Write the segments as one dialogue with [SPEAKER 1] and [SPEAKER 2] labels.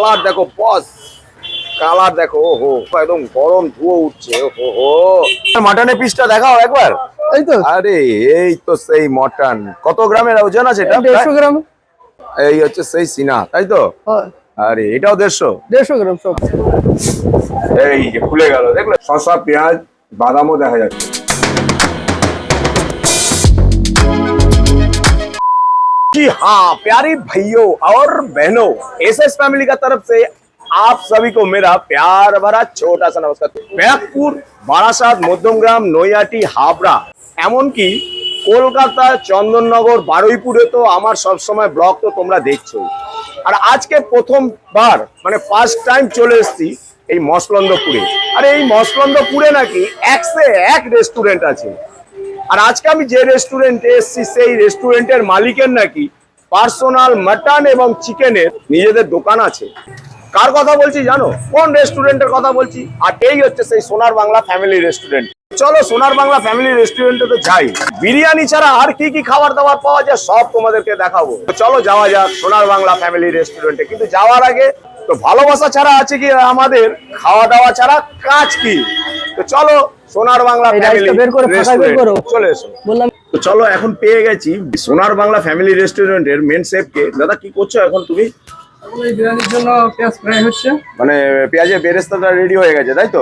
[SPEAKER 1] Colour দেখো বস, colour দেখো, ওহো একদম গরম ধুয়ো উঠছে। ওহো মাটনের পিসটা দেখাও একবার।
[SPEAKER 2] এই তো,
[SPEAKER 1] আরে এই তো সেই মটন। কত গ্রামের ওজন আছে এটা?
[SPEAKER 2] 150 গ্রাম।
[SPEAKER 1] এই হচ্ছে সেই সিনা, তাই তো?
[SPEAKER 2] হ্যাঁ,
[SPEAKER 1] আরে এটাও
[SPEAKER 2] 150 গ্রাম সব।
[SPEAKER 1] এই যে খুলে গেল, দেখলে শসা পেঁয়াজ বাদামও দেখা যাচ্ছে। जी हाँ प्यारे भाइयों और बहनों, एसएस फैमिली का तरफ से आप सभी को मेरा प्यार भरा छोटा सा नमस्कार। ব্যারাকপুর, বারাসাত, মধ্যমগ্রাম, নৈহাটি, হাবড়া, এমনকি কলকাতা, চন্দননগর, বারুইপুরে তো আমার সব সময় ব্লগ তো তোমরা দেখছো। আর আজকে প্রথমবার মানে ফার্স্ট টাইম চলে এসেছি এই মসলন্দপুরে। আর এই মসলন্দপুরে নাকি একসে এক রেস্টুরেন্ট আছে। আর আজকে আমি যে রেস্টুরেন্টে এসেছি সেই রেস্টুরেন্টের মালিকের নাকি পার্সোনাল মাটন এবং চিকেনের নিজেদের দোকান আছে। কার কথা বলছি জানো? কোন রেস্টুরেন্টের কথা বলছি? আর এই হচ্ছে সেই সোনার বাংলা ফ্যামিলি রেস্টুরেন্ট। চলো সোনার বাংলা ফ্যামিলি রেস্টুরেন্টে তো যাই। বিরিয়ানি ছাড়া আর কি কি খাবার দাবার পাওয়া যায় সব তোমাদেরকে দেখাবো। তো চলো যাওয়া যাক সোনার বাংলা ফ্যামিলি রেস্টুরেন্টে। কিন্তু যাওয়ার আগে তো ভালোবাসা ছাড়া আছে কি আমাদের, খাওয়া দাওয়া ছাড়া কাজ কি? তো চলো সোনার বাংলা ফ্যামিলি রেস্টুরেন্ট চলে এসো। তো চলো এখন পেয়ে গেছি সোনার বাংলা ফ্যামিলি রেস্টুরেন্টের মেন শেফকে। দাদা কি করছো এখন তুমি?
[SPEAKER 2] এই বিরিয়ানির জন্য পেঁয়াজ ফ্রাই হচ্ছে।
[SPEAKER 1] মানে পেঁয়াজের বেরেস্তাটা রেডি হয়ে গেছে তাই তো?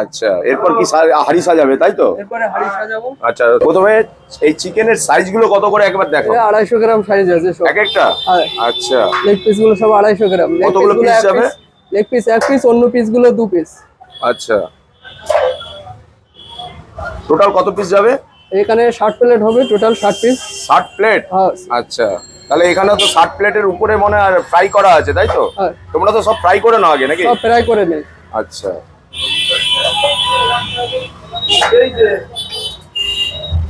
[SPEAKER 1] আচ্ছা, এরপর কি হাড়ি সাজাবে তাই তো?
[SPEAKER 2] এরপরে হাঁড়ি সাজাবো।
[SPEAKER 1] আচ্ছা, প্রথমে এই চিকেনের সাইজ গুলো কত করে একবার দেখো।
[SPEAKER 2] 250 গ্রাম সাইজ আছে সব
[SPEAKER 1] এক একটা?
[SPEAKER 2] হ্যাঁ।
[SPEAKER 1] আচ্ছা,
[SPEAKER 2] লেগ পিস গুলো সব 250 গ্রাম।
[SPEAKER 1] কতগুলো পিস যাবে?
[SPEAKER 2] লেগ পিস এক পিস, অন্য পিস গুলো 2 পিস।
[SPEAKER 1] আচ্ছা, টোটাল কত পিস যাবে?
[SPEAKER 2] এখানে 60 প্লেট হবে, টোটাল 60 পিস।
[SPEAKER 1] 60 প্লেট?
[SPEAKER 2] হ্যাঁ।
[SPEAKER 1] আচ্ছা, তাহলে এখানে তো 60 প্লেটের উপরে মনে হয় ফ্রাই করা আছে তাই তো?
[SPEAKER 2] হ্যাঁ।
[SPEAKER 1] তোমরা তো সব ফ্রাই করে নাও আগে নাকি?
[SPEAKER 2] সব ফ্রাই করে নেই।
[SPEAKER 1] আচ্ছা,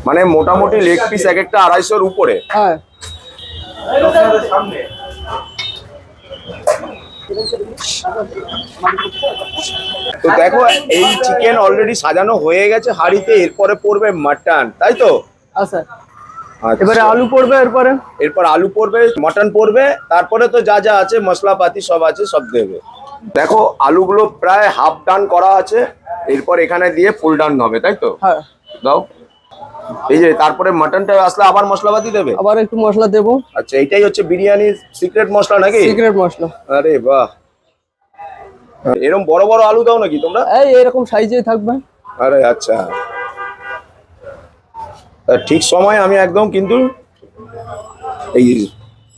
[SPEAKER 1] মানে মোটামুটি লেগ পিস এক একটা 250-এর উপরে।
[SPEAKER 2] হ্যাঁ।
[SPEAKER 1] তো দেখো এই চিকেন অলরেডি সাজানো হয়ে গেছে হাঁড়িতে, এরপরে পড়বে মাটন তাই তো?
[SPEAKER 2] আচ্ছা,
[SPEAKER 1] আচ্ছা।
[SPEAKER 2] এবারে আলু পড়বে,
[SPEAKER 1] এরপর আলু পড়বে, মটন পড়বে, তারপরে তো যা যা আছে মশলাপাতি সব আছে সব দেবে। দেখো আলুগুলো প্রায় হাফ ডান করা আছে, এরপর এখানে দিয়ে ফুল ডান হবে তাই তো?
[SPEAKER 2] হ্যাঁ।
[SPEAKER 1] দাও। এই যে তারপরে মটনটা আসলে আবার মশলাপাতি দেবে?
[SPEAKER 2] আবার একটু মশলা দেবো।
[SPEAKER 1] আচ্ছা, এইটাই হচ্ছে বিরিয়ানির সিক্রেট মশলা নাকি?
[SPEAKER 2] সিক্রেট মশলা।
[SPEAKER 1] আরে বাহ, এরকম বড় বড় আলু দাও নাকি তোমরা?
[SPEAKER 2] এই এরকম সাইজেই থাকবে।
[SPEAKER 1] আরে আচ্ছা, ঠিক সময় আমি একদম কিন্তু এই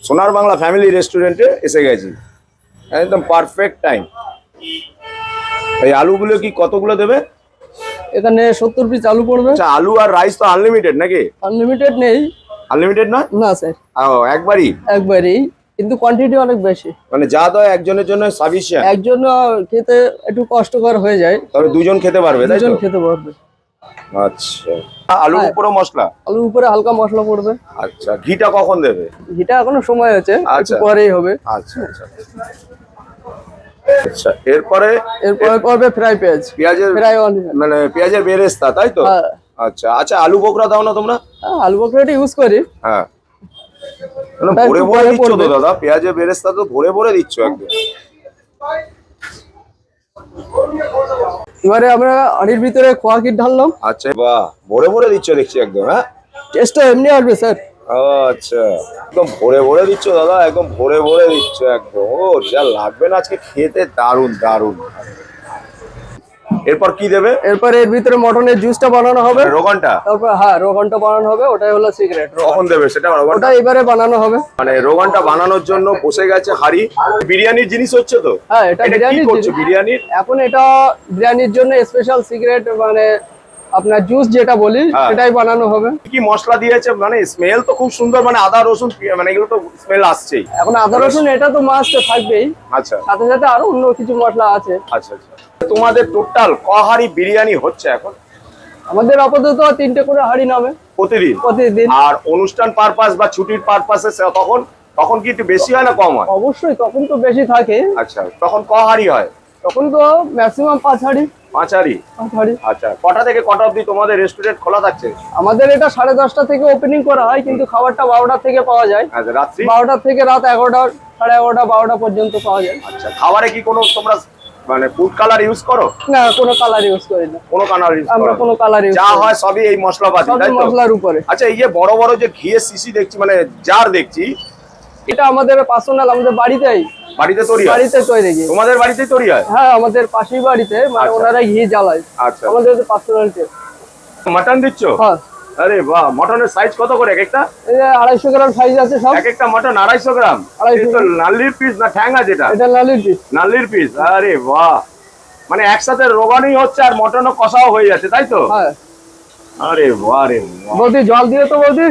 [SPEAKER 1] সোনার বাংলা ফ্যামিলি রেস্টুরেন্টে এসে গেছি, একদম পারফেক্ট টাইম। এই আলুগুলো কি কতগুলো দেবে?
[SPEAKER 2] এখানে 70 পিস আলু পড়বে।
[SPEAKER 1] আচ্ছা, আলু আর রাইস তো আনলিমিটেড নাকি?
[SPEAKER 2] আনলিমিটেড নেই।
[SPEAKER 1] আনলিমিটেড নয়?
[SPEAKER 2] না স্যার,
[SPEAKER 1] একবারই?
[SPEAKER 2] একবারই, কিন্তু কোয়ান্টিটি অনেক বেশি।
[SPEAKER 1] মানে যা দেয় একজনের জন্য সাফিসিয়েন্ট?
[SPEAKER 2] একজন খেতে একটু কষ্টকর হয়ে যায়,
[SPEAKER 1] তবে দুজন খেতে পারবে তাই তো?
[SPEAKER 2] দুজন খেতে পারবে।
[SPEAKER 1] আচ্ছা, আলুর উপরে মশলা?
[SPEAKER 2] আলুর উপরে হালকা মশলা পড়বে।
[SPEAKER 1] আচ্ছা, ঘিটা কখন দেবে?
[SPEAKER 2] ঘিটা এখনো সময় আছে, একটু
[SPEAKER 1] আচ্ছা,
[SPEAKER 2] পরেই হবে।
[SPEAKER 1] আচ্ছা আচ্ছা আচ্ছা, এরপরে
[SPEAKER 2] পড়বে ফ্রাই পেঁয়াজ।
[SPEAKER 1] পেঁয়াজের মানে পেঁয়াজের বেরেস্তা তাই তো?
[SPEAKER 2] হ্যাঁ।
[SPEAKER 1] আচ্ছা আচ্ছা, আলু বোখরা দাও না তোমরা?
[SPEAKER 2] আলু বোখরাটা ইউজ করি।
[SPEAKER 1] হ্যাঁ, ভরে ভরে দিচ্ছ তো দাদা, পেঁয়াজের বেরেস্তা তো ভরে ভরে দিচ্ছ একদম।
[SPEAKER 2] এবারে আমরা হাঁড়ির ভিতরে খোয়া কিট ঢাললাম।
[SPEAKER 1] আচ্ছা, বাহ, ভরে ভরে দিচ্ছ দেখছি একদম। হ্যাঁ,
[SPEAKER 2] টেস্টটা এমনি আসবে স্যার।
[SPEAKER 1] আচ্ছা, একদম ভরে ভরে দিচ্ছ দাদা, একদম ভরে ভরে দিচ্ছ একদম। ও যা লাগবে না আজকে খেতে, দারুন দারুন। এরপর কি দেবে?
[SPEAKER 2] এরপর এর ভিতরে মটনের জুসটা বানানো হবে,
[SPEAKER 1] রোগনটা।
[SPEAKER 2] তারপর হ্যাঁ রোগনটা বানানো হবে, ওটাই হলো সিক্রেট।
[SPEAKER 1] কখন দেবে সেটা?
[SPEAKER 2] ওটা এবারে বানানো হবে।
[SPEAKER 1] মানে রোগনটা বানানোর জন্য বসে গেছে হাঁড়ি। বিরিয়ানির জিনিস হচ্ছে তো?
[SPEAKER 2] হ্যাঁ, এটা
[SPEAKER 1] বিরিয়ানির।
[SPEAKER 2] এখন এটা বিরিয়ানির জন্য স্পেশাল সিক্রেট, মানে আপনার জুস যেটা বলি সেটাই বানানো হবে।
[SPEAKER 1] কি মশলা দিয়েছে? মানে স্মেল তো খুব সুন্দর, মানে আদা রসুন মানে এগুলো তো স্মেল আসছেই।
[SPEAKER 2] এখন আদা রসুন এটা তো মাস্ট থাকবেই।
[SPEAKER 1] আচ্ছা,
[SPEAKER 2] সাথে সাথে আরো অন্য কিছু মশলা আছে।
[SPEAKER 1] আচ্ছা আচ্ছা। তোমাদের টোটাল ক হাঁড়ি বিরিয়ানি হচ্ছে এখন?
[SPEAKER 2] আমাদের আপাতত 3টে করে হাঁড়ি নামে প্রতিদিন।
[SPEAKER 1] আর অনুষ্ঠান পারপাস বা ছুটির পারপাসে তখন কি একটু বেশি হয় না কম হয়?
[SPEAKER 2] অবশ্যই তখন তো বেশি থাকে।
[SPEAKER 1] আচ্ছা, তখন ক হাঁড়ি হয়?
[SPEAKER 2] তখন তো ম্যাক্সিমাম 5 হাঁড়ি।
[SPEAKER 1] 5 হাঁড়ি।
[SPEAKER 2] 5 হাঁড়ি।
[SPEAKER 1] আচ্ছা, কটা থেকে কটা অবধি তোমাদের রেস্টুরেন্ট খোলা থাকছে?
[SPEAKER 2] আমাদের এটা 10:30 থেকে ওপেনিং করা হয়, কিন্তু খাবারটা 12টা থেকে পাওয়া যায়।
[SPEAKER 1] আচ্ছা, রাত্রি
[SPEAKER 2] 12টা থেকে রাত 11টা, 11:30, 12টা পর্যন্ত পাওয়া যায়।
[SPEAKER 1] আচ্ছা, খাবারে কি কোনো তোমরা মানে ফুড কালার ইউজ করো?
[SPEAKER 2] না, কোনো কালার ইউজ করি না।
[SPEAKER 1] কোনো কালার ইউজ
[SPEAKER 2] আমরা কোনো কালার ইউজ
[SPEAKER 1] যা হয় সবই এই মশলাপাতি,
[SPEAKER 2] সব
[SPEAKER 1] তাই তো?
[SPEAKER 2] মশলার উপরে।
[SPEAKER 1] আচ্ছা, এই যে বড় বড় যে ঘিয়ের শিশি দেখছি, মানে জার দেখছি,
[SPEAKER 2] এটা আমাদের পার্সোনাল, আমাদের বাড়িতেই
[SPEAKER 1] বাড়িতে তৈরি হয়?
[SPEAKER 2] বাড়িতে তৈরি ঘি।
[SPEAKER 1] তোমাদের বাড়িতেই তৈরি হয়?
[SPEAKER 2] হ্যাঁ, আমাদের পাশের বাড়িতে, মানে
[SPEAKER 1] আচ্ছা।
[SPEAKER 2] ওনারা ঘি জ্বালায়।
[SPEAKER 1] আচ্ছা,
[SPEAKER 2] আমাদের তো পার্সোনাল।
[SPEAKER 1] মাটন দিচ্ছ?
[SPEAKER 2] হ্যাঁ।
[SPEAKER 1] আরে বাহ, মটনের সাইজ কত করে এক একটা?
[SPEAKER 2] এই যে 250 গ্রাম সাইজ আছে সব।
[SPEAKER 1] এক একটা মটন 250 গ্রাম?
[SPEAKER 2] 250
[SPEAKER 1] এই তো নাল্লির পিস না ঠ্যাঙ্গা যেটা?
[SPEAKER 2] এটা লালির পিস।
[SPEAKER 1] নাল্লির পিস। আরে বাহ, মানে একসাথে রোগানি হচ্ছে আর মটনও কষাও হয়ে যাচ্ছে, তাই তো?
[SPEAKER 2] হ্যাঁ।
[SPEAKER 1] আরে বাহ রে বাহ।
[SPEAKER 2] বৌদি জল দিয়ে তো বৌদি।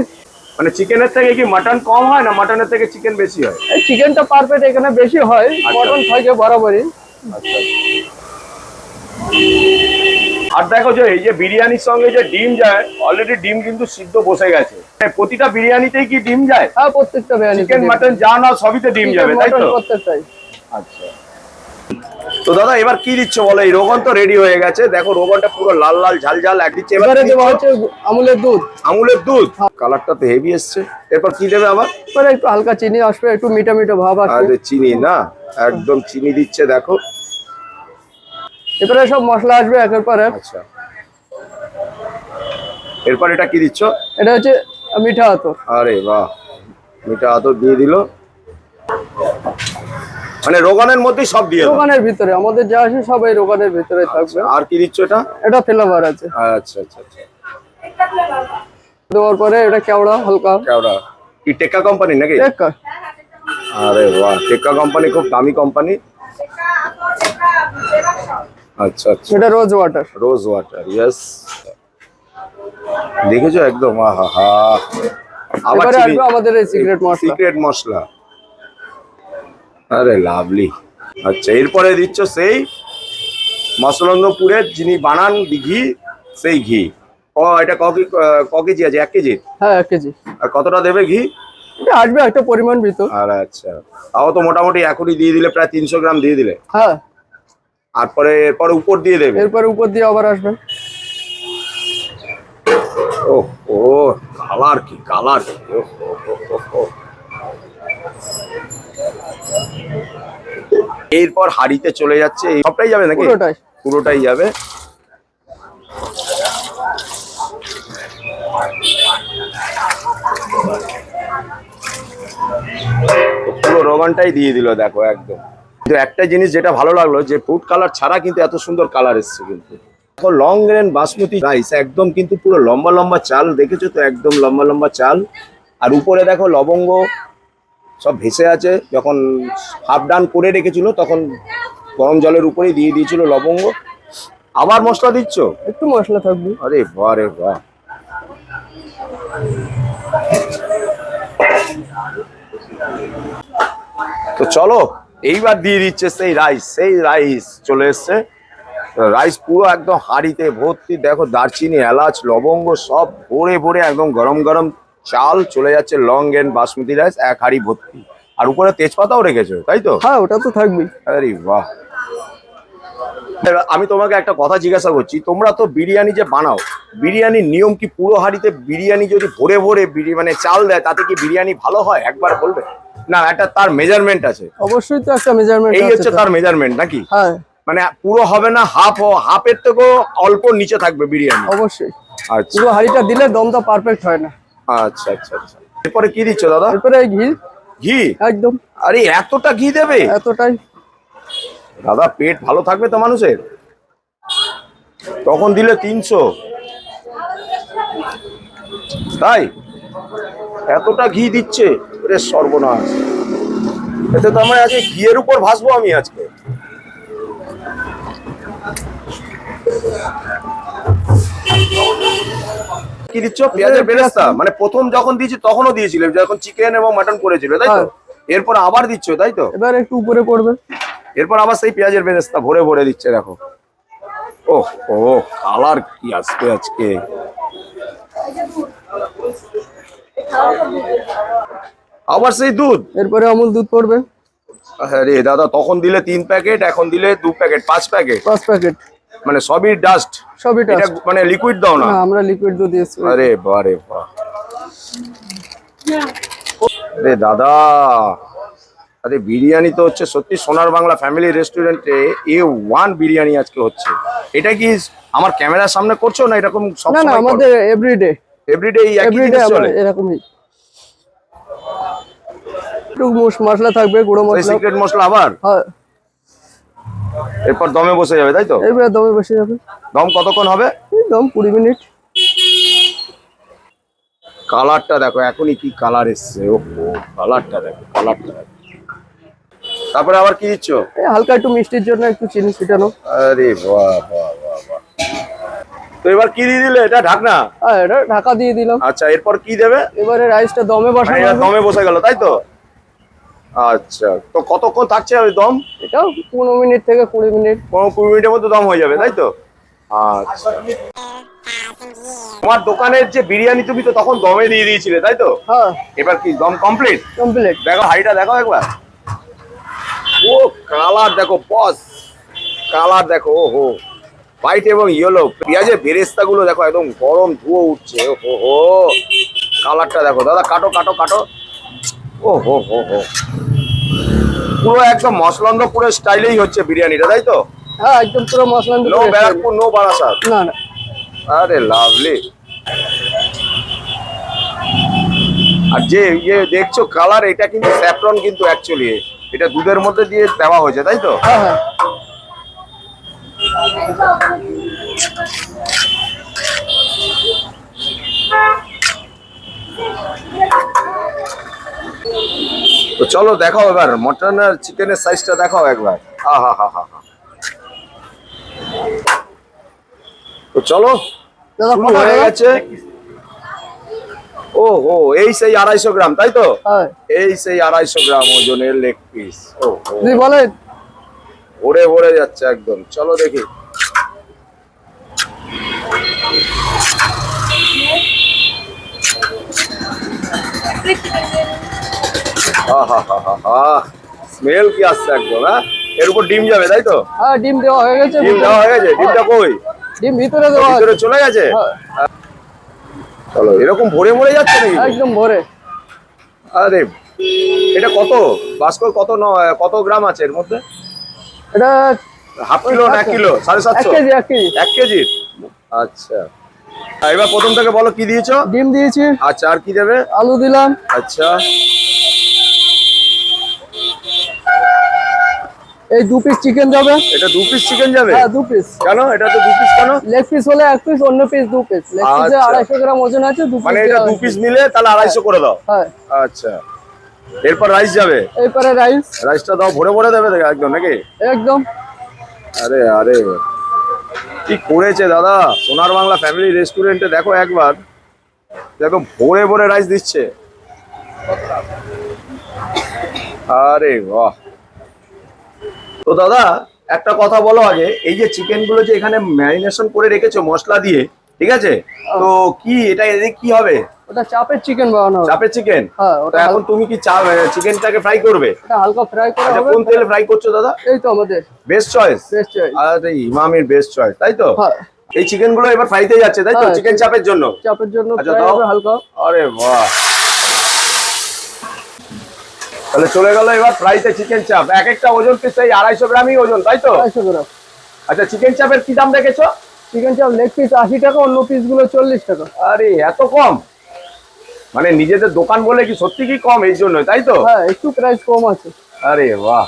[SPEAKER 1] মানে চিকেনের থেকে কি মাটন কম হয় না মাটনের থেকে চিকেন বেশি হয়?
[SPEAKER 2] এই চিকেনটা পারফেক্ট এখানে বেশি হয়, মটন থাকে বরাবরই।
[SPEAKER 1] আচ্ছা। আর দেখো যে এই যে বিরিয়ানির সঙ্গে যে ডিম যায়, অলরেডি ডিম কিন্তু সিদ্ধ বসে গেছে। প্রতিটা বিরিয়ানিতেই কি ডিম যায়?
[SPEAKER 2] হ্যাঁ, প্রত্যেকটা বিরিয়ানি
[SPEAKER 1] চিকেন মাটন যা না সবইতে ডিম যাবে, তাই তো?
[SPEAKER 2] প্রত্যেকটাই।
[SPEAKER 1] আচ্ছা, তো দাদা এবার কি দিচ্ছ বলো? এই রোগন তো রেডি হয়ে গেছে, দেখো রোগনটা পুরো লাল লাল ঝাল ঝাল এক দিচ্ছে।
[SPEAKER 2] এবারে দেওয়া হচ্ছে আমুলের দুধ।
[SPEAKER 1] আমুলের দুধ, কালারটা তো হেভি এসছে। এরপর কি দেবে আবার?
[SPEAKER 2] এবারে একটু হালকা চিনি আসবে, একটু মিঠা মিঠা ভাব আসবে।
[SPEAKER 1] আরে চিনি না, একদম চিনি দিচ্ছে দেখো।
[SPEAKER 2] এবারে সব মশলা আসবে একের পর এক।
[SPEAKER 1] আচ্ছা, এরপর এটা কি দিচ্ছ?
[SPEAKER 2] এটা হচ্ছে মিঠা আতর।
[SPEAKER 1] আরে বাহ, মিঠা আতর দিয়ে দিল, মানে রোগানের মধ্যেই সব দিয়ে দাও।
[SPEAKER 2] রোগানের ভিতরে আমাদের যা আছে সব এই রোগানের ভিতরে থাকবে।
[SPEAKER 1] আর কি দিচ্ছ এটা?
[SPEAKER 2] এটা ফ্লেভার আছে।
[SPEAKER 1] আচ্ছা আচ্ছা আচ্ছা,
[SPEAKER 2] দেওয়ার পরে এটা কেওড়া হালকা।
[SPEAKER 1] কেওড়া কি টেক্কা কোম্পানি নাকি?
[SPEAKER 2] টেক্কা।
[SPEAKER 1] আরে বাহ, টেক্কা কোম্পানি খুব দামি কোম্পানি। আচ্ছা আচ্ছা,
[SPEAKER 2] এটা rose water.
[SPEAKER 1] Rose water, yes. দেখেছো একদম, আহা হা। আবার
[SPEAKER 2] এবারে আসবে আমাদের এই সিক্রেট মশলা।
[SPEAKER 1] সিক্রেট মশলা। আরে লাভলি। আচ্ছা, এরপরে দিচ্ছ সেই মশলন্দপুরের যিনি বানান ঘি, সেই ঘি। ও এটা ক কেজি আছে? 1 কেজি?
[SPEAKER 2] হ্যাঁ, 1 কেজি।
[SPEAKER 1] আর কতটা দেবে ঘি?
[SPEAKER 2] এটা আসবে একটা পরিমাণ ভিতর।
[SPEAKER 1] আর আচ্ছা, তাও তো মোটামুটি এখনই দিয়ে দিলে, প্রায় 300 গ্রাম দিয়ে দিলে।
[SPEAKER 2] হ্যাঁ।
[SPEAKER 1] তারপরে এরপরে উপর দিয়ে দেবে?
[SPEAKER 2] এরপরে উপর দিয়ে আবার আসবে।
[SPEAKER 1] ও ও, কালার কি কালার! এরপর হাড়িতে চলে যাচ্ছে, এই সবটাই যাবে নাকি?
[SPEAKER 2] পুরোটাই।
[SPEAKER 1] পুরোটাই যাবে। পুরো রোগানটাই দিয়ে দিল দেখো একদম। কিন্তু একটা জিনিস যেটা ভালো লাগলো, যে ফুড কালার ছাড়া কিন্তু এত সুন্দর কালার এসছে। কিন্তু দেখো লং গ্রেন বাসমতি রাইস, একদম কিন্তু পুরো লম্বা লম্বা চাল, দেখেছো তো, একদম লম্বা লম্বা চাল। আর উপরে দেখো লবঙ্গ সব ভেসে আছে। যখন হাফ ডান করে রেখেছিল তখন গরম জলের উপরেই দিয়ে দিয়েছিল লবঙ্গ। আবার মশলা দিচ্ছ?
[SPEAKER 2] একটু মশলা থাকবে।
[SPEAKER 1] আরে বাহ রে বাহ। তো চলো এইবার দিয়ে দিচ্ছে সেই রাইস। সেই রাইস চলে এসছে। রাইস পুরো একদম হাঁড়িতে ভর্তি, দেখো দারচিনি এলাচ লবঙ্গ সব ভরে ভরে একদম গরম গরম চাল চলে যাচ্ছে। লং গ্রেন বাসমতি রাইস 1 হাঁড়ি ভর্তি। আর উপরে তেজপাতাও রেখেছো, তাই তো?
[SPEAKER 2] হ্যাঁ, ওটা তো থাকবেই।
[SPEAKER 1] আরে বাহ। আমি তোমাকে একটা কথা জিজ্ঞাসা করছি, তোমরা তো বিরিয়ানি যে বানাও, বিরিয়ানির নিয়ম কি পুরো হাঁড়িতে বিরিয়ানি যদি ভরে ভরে মানে চাল দেয়, তাতে কি বিরিয়ানি ভালো হয়? একবার বলবে না, একটা তার মেজারমেন্ট আছে।
[SPEAKER 2] অবশ্যই তো একটা মেজারমেন্ট আছে।
[SPEAKER 1] এই হচ্ছে তার মেজারমেন্ট নাকি?
[SPEAKER 2] হ্যাঁ,
[SPEAKER 1] মানে পুরো হবে না, হাফের থেকেও অল্প নিচে থাকবে বিরিয়ানি।
[SPEAKER 2] অবশ্যই।
[SPEAKER 1] আচ্ছা
[SPEAKER 2] পুরো হাঁড়িটা দিলে দমটা পারফেক্ট হয় না।
[SPEAKER 1] আচ্ছা আচ্ছা আচ্ছা। এরপরে কি দিচ্ছ দাদা?
[SPEAKER 2] এরপরে ঘি।
[SPEAKER 1] ঘি?
[SPEAKER 2] একদম।
[SPEAKER 1] আরে এতটা ঘি দেবে?
[SPEAKER 2] এতটাই।
[SPEAKER 1] দাদা পেট ভালো থাকবে তো মানুষের। তখন দিলে 300, তাই এতটা ঘি দিচ্ছে? রে সর্বনাশ, এতে তো আমার আজকে ঘিয়ের উপর ভাসবো আমি আজকে। কি দিচ্ছ? পেঁয়াজের বেরেস্তা? মানে প্রথম যখন দিয়েছি তখনও দিয়েছিলে, যখন চিকেন এবং মাটন করেছিল, তাই তো? এরপর আবার দিচ্ছ, তাই তো?
[SPEAKER 2] এবার একটু উপরে পড়বে।
[SPEAKER 1] এরপর আবার সেই পেঁয়াজের বেরেস্তা ভরে ভরে দিচ্ছে দেখো। ওহ ও, কালার কি আসবে আজকে! আবার সেই দুধ?
[SPEAKER 2] এরপরে আমুল দুধ পড়বে।
[SPEAKER 1] আরে দাদা, তখন দিলে 3 প্যাকেট, এখন দিলে 2 প্যাকেট, 5 প্যাকেট,
[SPEAKER 2] 5 প্যাকেট,
[SPEAKER 1] মানে সবই ডাস্ট।
[SPEAKER 2] সবই
[SPEAKER 1] এটা
[SPEAKER 2] টাস্ট।
[SPEAKER 1] মানে লিকুইড দাও না?
[SPEAKER 2] না, আমরা লিকুইড দুধ দিয়েছি।
[SPEAKER 1] আরে বারে বাহ, আরে দাদা, আরে বিরিয়ানি তো হচ্ছে সত্যি সোনার বাংলা ফ্যামিলি রেস্টুরেন্টে A1 বিরিয়ানি আজকে হচ্ছে। এটা কি আমার ক্যামেরার সামনে করছো না এরকম সব
[SPEAKER 2] না না,
[SPEAKER 1] সময়?
[SPEAKER 2] আমাদের এভরিডে
[SPEAKER 1] এভরিডে এই একই
[SPEAKER 2] এভরিডে
[SPEAKER 1] জিনিস চলে?
[SPEAKER 2] এরকমই। একটু মশলা থাকবে, গুঁড়ো
[SPEAKER 1] সেই
[SPEAKER 2] মশলা।
[SPEAKER 1] সিক্রেট মশলা আবার?
[SPEAKER 2] হ্যাঁ,
[SPEAKER 1] এরপর দমে বসে যাবে, তাই তো?
[SPEAKER 2] এবারে দমে বসে যাবে।
[SPEAKER 1] দম কতক্ষণ হবে?
[SPEAKER 2] এই দম 20 মিনিট।
[SPEAKER 1] কালারটা দেখো, এখনই কি কালার এসছে! ওহো, কালারটা দেখো, কালারটা দেখো। তারপরে আবার কি দিচ্ছ?
[SPEAKER 2] এই হালকা একটু মিষ্টির জন্য একটু চিনি ছিটানো।
[SPEAKER 1] আরে বাহ বাহ বাহ বাহ। তো এবার কি দিয়ে দিলে? এটা ঢাকনা?
[SPEAKER 2] আর এটা ঢাকা দিয়ে দিলাম।
[SPEAKER 1] আচ্ছা, এরপর কি দেবে?
[SPEAKER 2] এবারে রাইসটা দমে
[SPEAKER 1] মানে
[SPEAKER 2] বসানো
[SPEAKER 1] এটা
[SPEAKER 2] হবে।
[SPEAKER 1] দমে বসে গেল, তাই তো? আচ্ছা, তো কতক্ষণ থাকছে ওই দম?
[SPEAKER 2] এটাও 15 মিনিট থেকে 20 মিনিট।
[SPEAKER 1] 15-20 মিনিটের মধ্যে দম হয়ে যাবে, তাই তো? আচ্ছা, তোমার দোকানের যে বিরিয়ানি তুমি তো তখন দমে দিয়ে দিয়েছিলে, তাই তো?
[SPEAKER 2] হ্যাঁ,
[SPEAKER 1] এবার কি দম কমপ্লিট?
[SPEAKER 2] কমপ্লিট।
[SPEAKER 1] দেখো হাঁড়িটা দেখো একবার। ও কালার দেখো বস, কালার দেখো, ওহো, হোয়াইট এবং ইয়েলো। পেঁয়াজের বেরেস্তা গুলো দেখো, একদম গরম ধুয়ো উঠছে। ও হো, কালারটা দেখো দাদা, কাটো কাটো কাটো। ও হো হো হো, পুরো একদম মসলন্দপুরের স্টাইলেই হচ্ছে বিরিয়ানিটা, তাই তো?
[SPEAKER 2] হ্যাঁ, একদম পুরো মশলা
[SPEAKER 1] নো ব্যারাকপুর, নো বারাসাত।
[SPEAKER 2] না না।
[SPEAKER 1] আরে লাভলি। আর যে ইয়ে দেখছো কালার, এটা কিন্তু স্যাফরন, কিন্তু অ্যাকচুয়ালি এটা দুধের মধ্যে দিয়ে দেওয়া হয়েছে, তাই তো?
[SPEAKER 2] হ্যাঁ হ্যাঁ।
[SPEAKER 1] তো চলো দেখাও এবার মটন আর চিকেনের সাইজটা দেখাও একবার। আহা হা হা হা। তো চলো,
[SPEAKER 2] দাদা
[SPEAKER 1] শুরু
[SPEAKER 2] কত
[SPEAKER 1] হয়ে
[SPEAKER 2] দাদা?
[SPEAKER 1] গেছে। ও হো, এই সেই 250 গ্রাম, তাই তো?
[SPEAKER 2] হ্যাঁ,
[SPEAKER 1] এই সেই 250 গ্রাম ওজনের লেগ পিস। ও হো,
[SPEAKER 2] জি বলেন।
[SPEAKER 1] ভরে ভরে যাচ্ছে একদম। চলো দেখি। স্মেল কি আসছে একদম! হ্যাঁ, এর উপর ডিম যাবে, তাই তো?
[SPEAKER 2] হ্যাঁ, ডিম দেওয়া হয়ে গেছে।
[SPEAKER 1] ডিম দেওয়া হয়ে গেছে? ডিমটা কই?
[SPEAKER 2] ডিম ভিতরে দেওয়া আছে।
[SPEAKER 1] ভিতরে চলে গেছে?
[SPEAKER 2] হ্যাঁ,
[SPEAKER 1] চলো, এরকম ভরে ভরে যাচ্ছে নাকি?
[SPEAKER 2] একদম ভরে।
[SPEAKER 1] আরে, এটা কত বাস্কর, কত কত গ্রাম আছে এর মধ্যে?
[SPEAKER 2] এটা
[SPEAKER 1] হাফ কিলো না 1 কিলো? 750?
[SPEAKER 2] 1 KG 1 KG
[SPEAKER 1] 1 KG. আচ্ছা, এবার প্রথম থেকে বলো কি দিয়েছো?
[SPEAKER 2] ডিম দিয়েছি।
[SPEAKER 1] আচ্ছা, আর কি দেবে?
[SPEAKER 2] আলু দিলাম।
[SPEAKER 1] আচ্ছা,
[SPEAKER 2] এই 2 পিস চিকেন যাবে।
[SPEAKER 1] এটা 2 পিস চিকেন যাবে?
[SPEAKER 2] হ্যাঁ, 2 পিস।
[SPEAKER 1] কেন এটা তো 2 পিস কেন?
[SPEAKER 2] লেগ পিস হলে 1 পিস, অন্য পিস 2 পিস। লেগ পিসে
[SPEAKER 1] আচ্ছা।
[SPEAKER 2] 250 গ্রাম ওজন আছে, 2 পিস।
[SPEAKER 1] মানে এটা 2 পিস নিলে তাহলে 250 করে দাও?
[SPEAKER 2] হ্যাঁ।
[SPEAKER 1] আচ্ছা, এরপর রাইস যাবে?
[SPEAKER 2] এরপরে রাইস।
[SPEAKER 1] রাইসটা দাও, ভরে ভরে দেবে একদম নাকি?
[SPEAKER 2] একদম।
[SPEAKER 1] আরে আরে, কি করেছে দাদা সোনার বাংলা ফ্যামিলি রেস্টুরেন্টে! দেখো একবার, একদম ভরে ভরে রাইস দিচ্ছে। আরে বাহ। তো দাদা একটা কথা বলো আগে, এই যে চিকেন গুলো যে এখানে ম্যারিনেশন করে রেখেছো মশলা দিয়ে, ঠিক আছে, তো কি এটা এদের কি হবে?
[SPEAKER 2] ওটা চাপের চিকেন বানানো হবে।
[SPEAKER 1] চাপের চিকেন?
[SPEAKER 2] হ্যাঁ,
[SPEAKER 1] তো
[SPEAKER 2] ওটা
[SPEAKER 1] এখন তুমি কি চিকেনটাকে ফ্রাই করবে?
[SPEAKER 2] এটা হালকা ফ্রাই করা
[SPEAKER 1] আচ্ছা,
[SPEAKER 2] হবে।
[SPEAKER 1] কোন তেলে ফ্রাই করছো দাদা?
[SPEAKER 2] এই তো আমাদের
[SPEAKER 1] বেস্ট চয়েস?
[SPEAKER 2] Best choice.
[SPEAKER 1] আরে ইমামির বেস্ট চয়েস, তাই তো?
[SPEAKER 2] হ্যাঁ,
[SPEAKER 1] এই চিকেন গুলো এবার ফ্রাইতে যাচ্ছে, তাই তো?
[SPEAKER 2] হ্যাঁ,
[SPEAKER 1] চিকেন চাপের জন্য?
[SPEAKER 2] চাপের জন্য
[SPEAKER 1] আচ্ছা,
[SPEAKER 2] ফ্রাই
[SPEAKER 1] দাও।
[SPEAKER 2] হবে হালকা।
[SPEAKER 1] আরে বাহ, তাহলে চলে গেল এবার ফ্রাইতে চিকেন চাপ। এক একটা ওজন কি সেই 250 গ্রামই ওজন, তাই তো?
[SPEAKER 2] 250 গ্রাম।
[SPEAKER 1] আচ্ছা, চিকেন চাপের কি দাম রেখেছো?
[SPEAKER 2] চিকেন চাপ লেগ পিস 80 টাকা, অন্য পিস গুলো 40 টাকা।
[SPEAKER 1] আরে এত কম! মানে নিজেদের দোকান বলে কি সত্যি কি কম এই জন্য, তাই তো?
[SPEAKER 2] হ্যাঁ, একটু প্রাইস কম আছে।
[SPEAKER 1] আরে বাহ,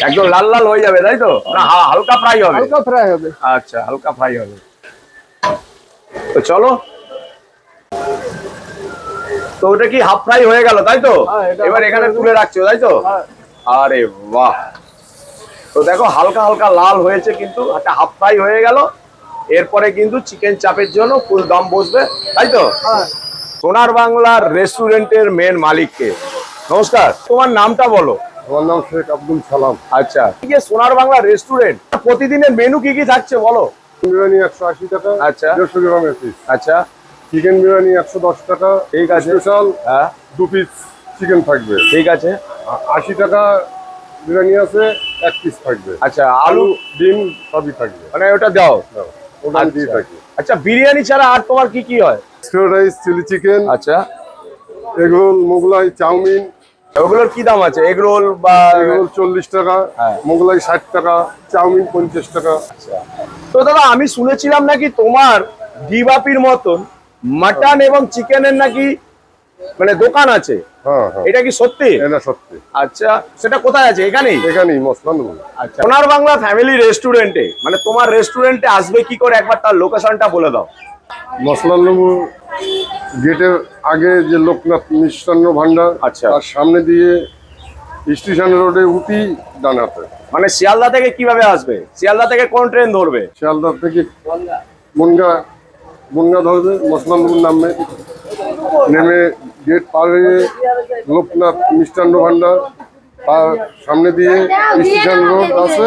[SPEAKER 1] একদম লাল লাল হয়ে যাবে, তাই তো? না হালকা ফ্রাই হবে?
[SPEAKER 2] হালকা ফ্রাই হবে।
[SPEAKER 1] আচ্ছা, হালকা ফ্রাই হবে। তো চলো, তো ওটা কি হাফ ফ্রাই হয়ে গেল, তাই তো?
[SPEAKER 2] হ্যাঁ, এটা
[SPEAKER 1] এবার
[SPEAKER 2] half
[SPEAKER 1] এখানে
[SPEAKER 2] fry
[SPEAKER 1] তুলে রাখছো, তাই তো?
[SPEAKER 2] হ্যাঁ।
[SPEAKER 1] আরে বাহ, তো দেখো হালকা হালকা লাল হয়েছে, কিন্তু একটা হাফ ফ্রাই হয়ে গেল। এরপরে কিন্তু চিকেন চাপের জন্য ফুল দম বসবে, তাই তো?
[SPEAKER 2] হ্যাঁ,
[SPEAKER 1] সোনার বাংলার রেস্টুরেন্টের মেন মালিককে নমস্কার, তোমার নামটা বলো।
[SPEAKER 3] আমার নাম শেখ আব্দুল সালাম।
[SPEAKER 1] আচ্ছা, এই যে সোনার বাংলা রেস্টুরেন্ট, প্রতিদিনের মেনু কি কি থাকছে বলো?
[SPEAKER 3] বিরিয়ানি 180 টাকা,
[SPEAKER 1] আচ্ছা।
[SPEAKER 3] 150 গ্রামের পিস।
[SPEAKER 1] আচ্ছা,
[SPEAKER 3] চিকেন বিরিয়ানি 110 টাকা,
[SPEAKER 1] ঠিক আছে।
[SPEAKER 3] স্পেশাল
[SPEAKER 1] হ্যাঁ,
[SPEAKER 3] 2 পিস চিকেন থাকবে।
[SPEAKER 1] ঠিক আছে।
[SPEAKER 3] 80 টাকা বিরিয়ানি আছে, 1 পিস থাকবে।
[SPEAKER 1] আচ্ছা, আলু
[SPEAKER 3] ডিম সবই থাকবে।
[SPEAKER 1] মানে ওটা দাও।
[SPEAKER 3] ওটা আমি দিয়ে থাকি।
[SPEAKER 1] আচ্ছা, বিরিয়ানি ছাড়া আর তোমার কি কি হয়?
[SPEAKER 3] ফ্রাইড রাইস, চিলি চিকেন,
[SPEAKER 1] আচ্ছা,
[SPEAKER 3] এগরোল, মোগলাই, চাউমিন।
[SPEAKER 1] ওগুলোর কি দাম আছে? এগ রোল বা
[SPEAKER 3] এগরোল 40 টাকা,
[SPEAKER 1] হ্যাঁ।
[SPEAKER 3] মোগলাই 60 টাকা, চাউমিন 50 টাকা।
[SPEAKER 1] তো দাদা, আমি শুনেছিলাম নাকি তোমার ডিবাপির মতন মাটন এবং চিকেনের নাকি মানে দোকান আছে,
[SPEAKER 3] হ্যাঁ হ্যাঁ,
[SPEAKER 1] এটা কি সত্যি?
[SPEAKER 3] এটা সত্যি।
[SPEAKER 1] আচ্ছা, সেটা কোথায় আছে? এখানেই?
[SPEAKER 3] এখানেই মশলা নেবো।
[SPEAKER 1] আচ্ছা, সোনার বাংলা ফ্যামিলি রেস্টুরেন্টে মানে তোমার রেস্টুরেন্টে আসবে কি করে, একবার তার লোকেশনটা বলে দাও।
[SPEAKER 3] মশলা নেবো গেটের আগে যে লোকনাথ মিষ্টান্ন ভান্ডার,
[SPEAKER 1] আচ্ছা।
[SPEAKER 3] তার সামনে দিয়ে স্টেশন রোডে উঠি ডানাতে।
[SPEAKER 1] মানে শিয়ালদা থেকে কিভাবে আসবে? শিয়ালদা থেকে কোন ট্রেন ধরবে?
[SPEAKER 3] শিয়ালদা থেকে বনগা ধরবে, মশলা নামবে, নেমে গেট পার হয়ে লোকনাথ মিষ্টান্ন ভান্ডার, তার সামনে দিয়ে স্টেশন রোড আছে,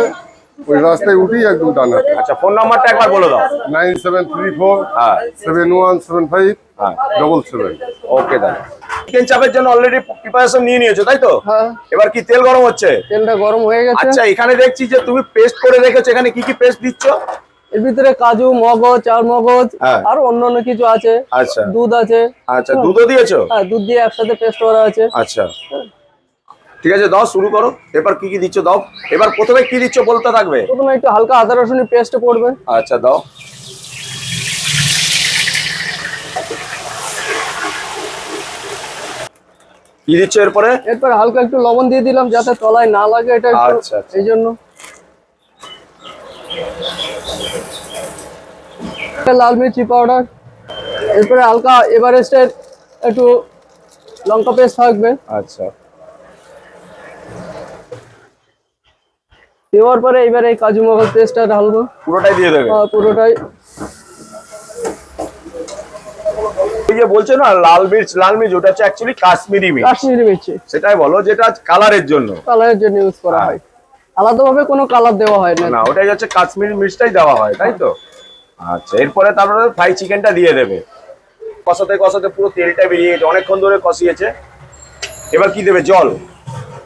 [SPEAKER 3] ওই রাস্তায় উঠি একদম ডানাতে।
[SPEAKER 1] আচ্ছা, ফোন নাম্বারটা একবার বলে দাও।
[SPEAKER 3] 9734
[SPEAKER 1] হ্যাঁ
[SPEAKER 3] 7175
[SPEAKER 1] হ্যাঁ
[SPEAKER 3] 77।
[SPEAKER 1] ওকে দাদা। চিকেন চাপের জন্য অলরেডি প্রিপারেশন নিয়ে নিয়েছো, তাই তো?
[SPEAKER 2] হ্যাঁ,
[SPEAKER 1] এবার কি তেল গরম হচ্ছে?
[SPEAKER 2] তেলটা গরম হয়ে গেছে।
[SPEAKER 1] আচ্ছা, এখানে দেখছি যে তুমি পেস্ট করে রেখেছো, এখানে কি কি পেস্ট দিচ্ছ?
[SPEAKER 2] এর ভিতরে কাজু, মগজ, চার মগজ
[SPEAKER 1] হ্যাঁ।
[SPEAKER 2] আর অন্যান্য কিছু আছে।
[SPEAKER 1] আচ্ছা
[SPEAKER 2] দুধ আছে।
[SPEAKER 1] আচ্ছা, দুধও দিয়েছো?
[SPEAKER 2] হ্যাঁ, দুধ দিয়ে একসাথে পেস্ট করা আছে।
[SPEAKER 1] আচ্ছা, ঠিক আছে, দাও শুরু করো। এবার কি কি দিচ্ছ দাও। এবার প্রথমে কি দিচ্ছ বলতে থাকবে।
[SPEAKER 2] প্রথমে একটু হালকা আদা রসুনের পেস্ট পড়বে।
[SPEAKER 1] আচ্ছা, দাও। কি দিচ্ছ এরপরে?
[SPEAKER 2] এরপর হালকা একটু লবণ দিয়ে দিলাম যাতে তলায় না লাগে, এটা একটু
[SPEAKER 1] আচ্ছা, আচ্ছা।
[SPEAKER 2] এই জন্য। লাল মির্চি পাউডার, এরপরে হালকা এভারেস্টের একটু লঙ্কা পেস্ট থাকবে।
[SPEAKER 1] আচ্ছা,
[SPEAKER 2] দেওয়ার পরে এবার এই কাজু মগজ পেস্টটা ঢালবো।
[SPEAKER 1] পুরোটাই দিয়ে দেবে?
[SPEAKER 2] পুরোটাই।
[SPEAKER 1] এই যে বলছো না লাল মির্চ, ওটা হচ্ছে অ্যাকচুয়ালি কাশ্মীরি মির্চ।
[SPEAKER 2] কাশ্মীরি মির্চি
[SPEAKER 1] সেটাই বলো, যেটা কালারের জন্য।
[SPEAKER 2] কালারের জন্য ইউজ করা হয়, আলাদাভাবে কোনো কালার দেওয়া হয় না।
[SPEAKER 1] না, ওটাই হচ্ছে কাশ্মীরি মির্চটাই দেওয়া হয়, তাই তো? আচ্ছা, এরপরে তারপরে ফ্রাই চিকেনটা দিয়ে দেবে। কষাতে কষাতে পুরো তেলটা বেরিয়ে গেছে, অনেকক্ষণ ধরে কষিয়েছে। এবার কি দেবে? জল?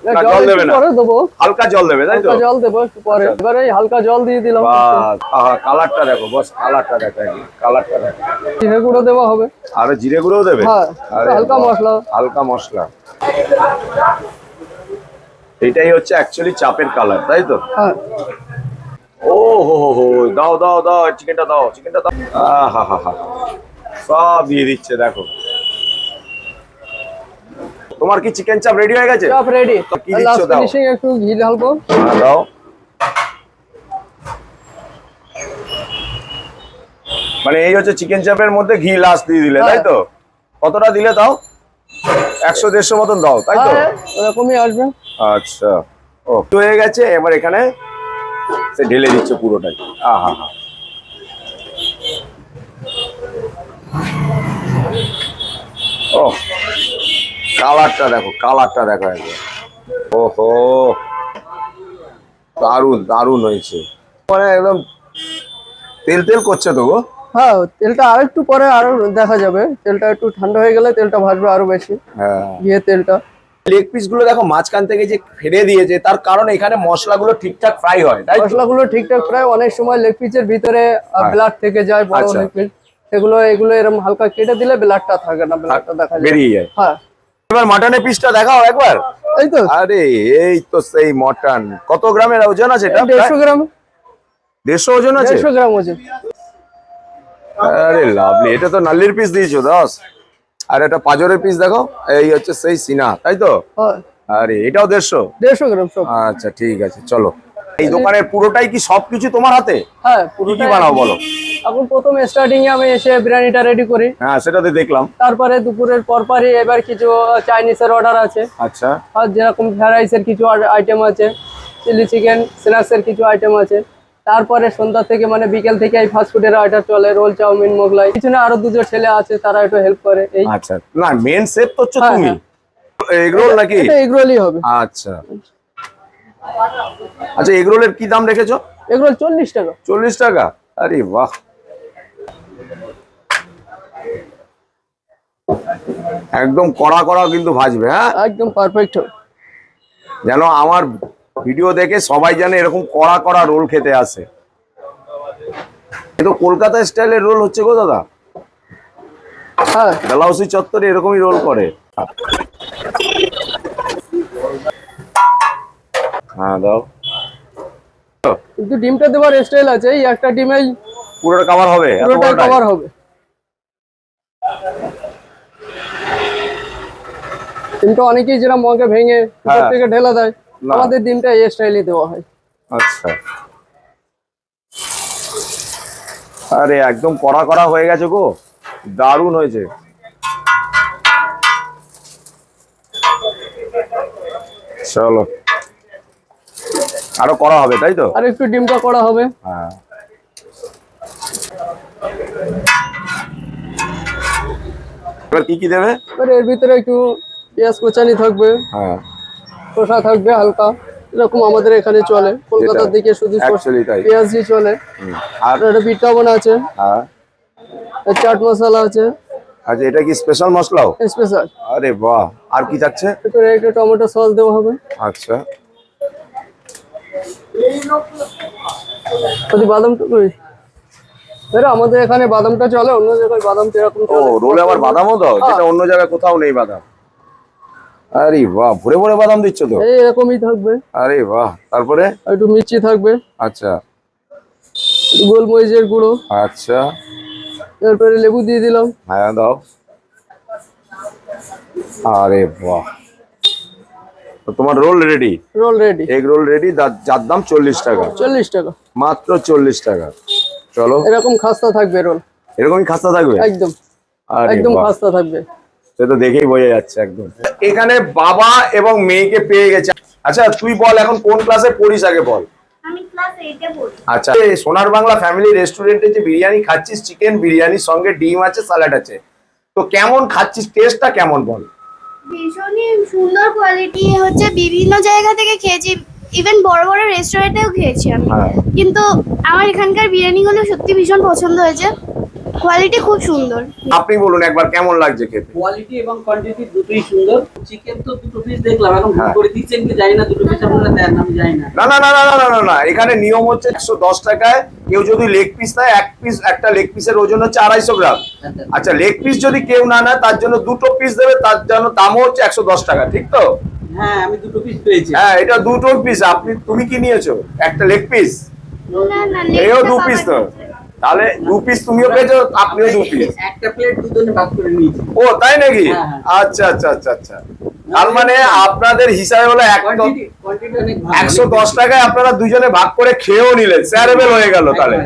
[SPEAKER 1] না, জল দেবে না,
[SPEAKER 2] পরে দেবো।
[SPEAKER 1] হালকা জল দেবে, তাই তো?
[SPEAKER 2] হালকা জল দেবো একটু পরে। এবারে এই হালকা জল দিয়ে দিলাম।
[SPEAKER 1] বাস, আহা, কালারটা দেখো বস, কালারটা দেখো, একদম কালারটা দেখো।
[SPEAKER 2] জিরে গুঁড়ো দেওয়া হবে।
[SPEAKER 1] আর জিরে গুঁড়োও দেবে?
[SPEAKER 2] হ্যাঁ,
[SPEAKER 1] আরে
[SPEAKER 2] হালকা
[SPEAKER 1] বাহ,
[SPEAKER 2] মশলা।
[SPEAKER 1] হালকা মশলা। এটাই হচ্ছে অ্যাকচুয়ালি চাপের কালার, তাই তো?
[SPEAKER 2] হ্যাঁ,
[SPEAKER 1] ও হো হো হো, দাও দাও দাও, চিকেনটা দাও, চিকেনটা দাও। আহা হা হা, সব দিয়ে দিচ্ছে দেখো। তোমার কি চিকেন চাপ রেডি হয়ে গেছে?
[SPEAKER 2] চাপ রেডি।
[SPEAKER 1] তো কি দিচ্ছ
[SPEAKER 2] লাস্ট
[SPEAKER 1] দাও।
[SPEAKER 2] ফিনিশিং একটু ঘি ঢালবো।
[SPEAKER 1] হ্যাঁ, দাও। মানে এই হচ্ছে চিকেন চাপের মধ্যে ঘি লাস্ট দিয়ে দিলে, তাই তো? কতটা দিলে দাও? 100-150 মতন দাও, তাই তো?
[SPEAKER 2] হ্যাঁ, ওরকমই আসবে।
[SPEAKER 1] আচ্ছা, ও হয়ে গেছে। এবার এখানে সে ঢেলে দিচ্ছে পুরোটাই। আহা হা, ও কালারটা দেখো, কালারটা দেখো একবার। ওহো, দারুন দারুন হয়েছে, মানে একদম তেল তেল করছে তো গো।
[SPEAKER 2] হ্যাঁ, তেলটা আর একটু পরে আরো দেখা যাবে। তেলটা একটু ঠান্ডা হয়ে গেলে তেলটা ভাজবে আরো বেশি।
[SPEAKER 1] হ্যাঁ,
[SPEAKER 2] ঘিয়ে তেলটা।
[SPEAKER 1] লেগ পিস গুলো দেখো মাঝখান থেকে যে ফেলে দিয়েছে, তার কারণ এখানে মশলাগুলো ঠিকঠাক ফ্রাই হয়, তাই তো?
[SPEAKER 2] মশলাগুলো ঠিকঠাক ফ্রাই। অনেক সময় লেগ পিসের ভিতরে ব্লাড থেকে যায়, বড়
[SPEAKER 1] আচ্ছা।
[SPEAKER 2] লেগ পিস, এগুলো এরকম হালকা কেটে দিলে ব্লাডটা থাকে না, ব্লাডটা দেখা যায়,
[SPEAKER 1] বেরিয়ে যায়।
[SPEAKER 2] হ্যাঁ।
[SPEAKER 1] এবার মাটনের পিসটা দেখাও একবার।
[SPEAKER 2] এই তো
[SPEAKER 1] আরে এই তো সেই মটন। কত গ্রামের ওজন আছে এটা?
[SPEAKER 2] 150 গ্রাম।
[SPEAKER 1] 150 ওজন আছে?
[SPEAKER 2] 150 গ্রাম ওজন।
[SPEAKER 1] আরে লাভলি, এটা তো নাল্লির পিস দিয়েছো 10। আর এটা পাঁজরের পিস দেখো, এই হচ্ছে সেই সিনা, তাই তো?
[SPEAKER 2] হ্যাঁ,
[SPEAKER 1] আরে এটাও 150?
[SPEAKER 2] 150 গ্রাম সব।
[SPEAKER 1] আচ্ছা, ঠিক আছে, চলো। এই দোকানের পুরোটাই কি সবকিছু তোমার হাতে?
[SPEAKER 2] হ্যাঁ,
[SPEAKER 1] কি কি
[SPEAKER 2] পুরোটাই
[SPEAKER 1] বানাও বলো।
[SPEAKER 2] এখন প্রথম স্টার্টিং এ আমি এসে বিরিয়ানিটা রেডি করি।
[SPEAKER 1] হ্যাঁ, সেটাতে দেখলাম।
[SPEAKER 2] তারপরে দুপুরের পরপরই এবার কিছু চাইনিজের অর্ডার আছে।
[SPEAKER 1] আচ্ছা,
[SPEAKER 2] আর যেরকম ফ্রাইড রাইসের কিছু আইটেম আছে, চিলি চিকেন, স্ন্যাক্সের কিছু আইটেম আছে। তারপরে সন্ধ্যা থেকে মানে বিকেল থেকে এই ফাস্ট ফুডের অর্ডার চলে, রোল, চাউমিন, মোগলাই। পিছনে আরো দুটো ছেলে আছে, তারা একটু হেল্প করে। এই
[SPEAKER 1] আচ্ছা, না মেন শেফ তো হচ্ছে
[SPEAKER 2] হ্যাঁ,
[SPEAKER 1] তুমি।
[SPEAKER 2] হ্যাঁ।
[SPEAKER 1] এগরোল নাকি?
[SPEAKER 2] এটা এগরোলই হবে।
[SPEAKER 1] আচ্ছা আচ্ছা, এগরোলের কি দাম রেখেছো?
[SPEAKER 2] এগরোল 40 টাকা।
[SPEAKER 1] 40 টাকা? আরে বাহ। একদম কড়া কড়া কিন্তু ভাজবে, হ্যাঁ,
[SPEAKER 2] একদম পারফেক্ট হবে।
[SPEAKER 1] যেন আমার ভিডিও দেখে সবাই জানে এরকম কড়া কড়া রোল খেতে আসে। এ তো কলকাতা স্টাইলের রোল হচ্ছে গো দাদা,
[SPEAKER 2] হ্যাঁ
[SPEAKER 1] ডালহাউসি চত্বরে এরকমই রোল করে। হ্যাঁ দাও,
[SPEAKER 2] কিন্তু ডিমটা দেওয়ার স্টাইল আছে, এই একটা ডিমেই
[SPEAKER 1] পুরোটা কভার হবে, এত
[SPEAKER 2] পুরোটা
[SPEAKER 1] বড়টাই?
[SPEAKER 2] কভার হবে। ডিমটা অনেকেই যেরকম মগে ভেঙে উপর
[SPEAKER 1] হ্যাঁ।
[SPEAKER 2] থেকে ঢেলা দেয়,
[SPEAKER 1] না।
[SPEAKER 2] আমাদের ডিমটা এই স্টাইলে দেওয়া হয়।
[SPEAKER 1] আচ্ছা, আরে একদম কড়া কড়া হয়ে গেছে গো, দারুণ হয়েছে। চলো আরো করা হবে, তাই তো?
[SPEAKER 2] আর একটু ডিমটা করা হবে।
[SPEAKER 1] হ্যাঁ, এবার কি কি দেবে?
[SPEAKER 2] এবার এর ভিতরে একটু পেঁয়াজ কোচানি থাকবে,
[SPEAKER 1] হ্যাঁ,
[SPEAKER 2] শসা থাকবে হালকা, এরকম আমাদের এখানে চলে। কলকাতার দিকে শুধু
[SPEAKER 1] Actually তাই।
[SPEAKER 2] পেঁয়াজই চলে।
[SPEAKER 1] আর
[SPEAKER 2] আর একটা বিট লবণ আছে,
[SPEAKER 1] হ্যাঁ,
[SPEAKER 2] আর চাট মশলা আছে
[SPEAKER 1] আচ্ছা, এটা কি স্পেশাল মশলাও?
[SPEAKER 2] স্পেশাল।
[SPEAKER 1] আরে বাহ, আর কি থাকছে?
[SPEAKER 2] এরপরে একটু টমেটো সস দেওয়া হবে।
[SPEAKER 1] আচ্ছা,
[SPEAKER 2] যদি বাদামটা আমাদের এখানে বাদামটা চলে, অন্য জায়গায় বাদাম এরকম
[SPEAKER 1] ও রোলে আবার বাদামও দাও, যেটা অন্য জায়গায় কোথাও নেই বাদাম। আরে বাহ, ভরে ভরে বাদাম দিচ্ছ তো।
[SPEAKER 2] এই এরকমই থাকবে।
[SPEAKER 1] আরে বাহ, তারপরে?
[SPEAKER 2] আর একটু মিষ্টি থাকবে,
[SPEAKER 1] আচ্ছা
[SPEAKER 2] একটু গোলমরিচের গুঁড়ো,
[SPEAKER 1] আচ্ছা,
[SPEAKER 2] এরপরে লেবু দিয়ে দিলাম।
[SPEAKER 1] হ্যাঁ দাও। আরে বাহ, তো তোমার roll ready,
[SPEAKER 2] roll ready.
[SPEAKER 1] Egg roll ready, যার দাম 40 টাকা,
[SPEAKER 2] 40 টাকা
[SPEAKER 1] মাত্র 40 টাকা। চলো,
[SPEAKER 2] এরকম খাস্তা থাকবে রোল,
[SPEAKER 1] এরকমই খাস্তা থাকবে?
[SPEAKER 2] একদম
[SPEAKER 1] আরে
[SPEAKER 2] একদম
[SPEAKER 1] বাহ,
[SPEAKER 2] খাস্তা থাকবে।
[SPEAKER 1] সে তো দেখেই বোঝা যাচ্ছে একদম। এখানে বাবা এবং মেয়েকে পেয়ে গেছে। আচ্ছা তুই বল, এখন কোন ক্লাসে পড়িস আগে বল।
[SPEAKER 4] আমি ক্লাস 8 এ পড়ি।
[SPEAKER 1] আচ্ছা, এই সোনার বাংলা ফ্যামিলি রেস্টুরেন্টে যে বিরিয়ানি খাচ্ছিস, চিকেন বিরিয়ানির সঙ্গে ডিম আছে, স্যালাড আছে, তো কেমন খাচ্ছিস, টেস্টটা কেমন বল?
[SPEAKER 4] ভীষণই সুন্দর কোয়ালিটি, হচ্ছে বিভিন্ন জায়গা থেকে খেয়েছি, ইভেন বড় বড় রেস্টুরেন্টেও খেয়েছি আমি।
[SPEAKER 1] হ্যাঁ।
[SPEAKER 4] কিন্তু আমার এখানকার বিরিয়ানিগুলো সত্যি ভীষণ পছন্দ হয়েছে, কোয়ালিটি খুব সুন্দর।
[SPEAKER 1] আপনি বলুন একবার কেমন লাগছে খেতে?
[SPEAKER 5] কোয়ালিটি এবং কোয়ান্টিটি দুটোই সুন্দর। চিকেন তো দুটো পিস দেখলাম, এখন ভুল
[SPEAKER 1] হ্যাঁ।
[SPEAKER 5] করে দিচ্ছেন কি জানি না, দুটো পিস আপনারা দেন আমি জানি না।
[SPEAKER 1] না না না না না না না না, এখানে নিয়ম হচ্ছে 110 টাকায় কেউ যদি লেগ পিস নেয়, এক পিস, একটা লেগ পিসের ওজন হচ্ছে 250 গ্রাম। আচ্ছা, লেগ পিস যদি কেউ না নেয় তার জন্য দুটো পিস দেবে, তার জন্য দামও হচ্ছে 110 টাকা, ঠিক তো?
[SPEAKER 5] হ্যাঁ আমি দুটো পিস পেয়েছি।
[SPEAKER 1] হ্যাঁ, এটা দুটো পিস। তুমি কি নিয়েছো? একটা লেগ পিস,
[SPEAKER 4] না না,
[SPEAKER 1] এও
[SPEAKER 4] লেগটা
[SPEAKER 1] দু
[SPEAKER 4] বাবা
[SPEAKER 1] পিস তো,
[SPEAKER 4] দিয়েছে।
[SPEAKER 1] তাহলে দু পিস তুমিও পেয়েছো, আপনিও দু পিস।
[SPEAKER 5] একটা প্লেট দুজনে ভাগ করে নিয়েছি।
[SPEAKER 1] ও তাই নাকি?
[SPEAKER 5] হ্যাঁ, হ্যাঁ।
[SPEAKER 1] আচ্ছা আচ্ছা আচ্ছা আচ্ছা, তার মানে আপনাদের হিসাবে হলো
[SPEAKER 5] কোয়ান্টিটি অনেক ভালো।
[SPEAKER 1] 110 টাকায় আপনারা দুজনে ভাগ করে খেয়েও নিলেন, শেয়ারেবল হয়ে গেল তাহলে,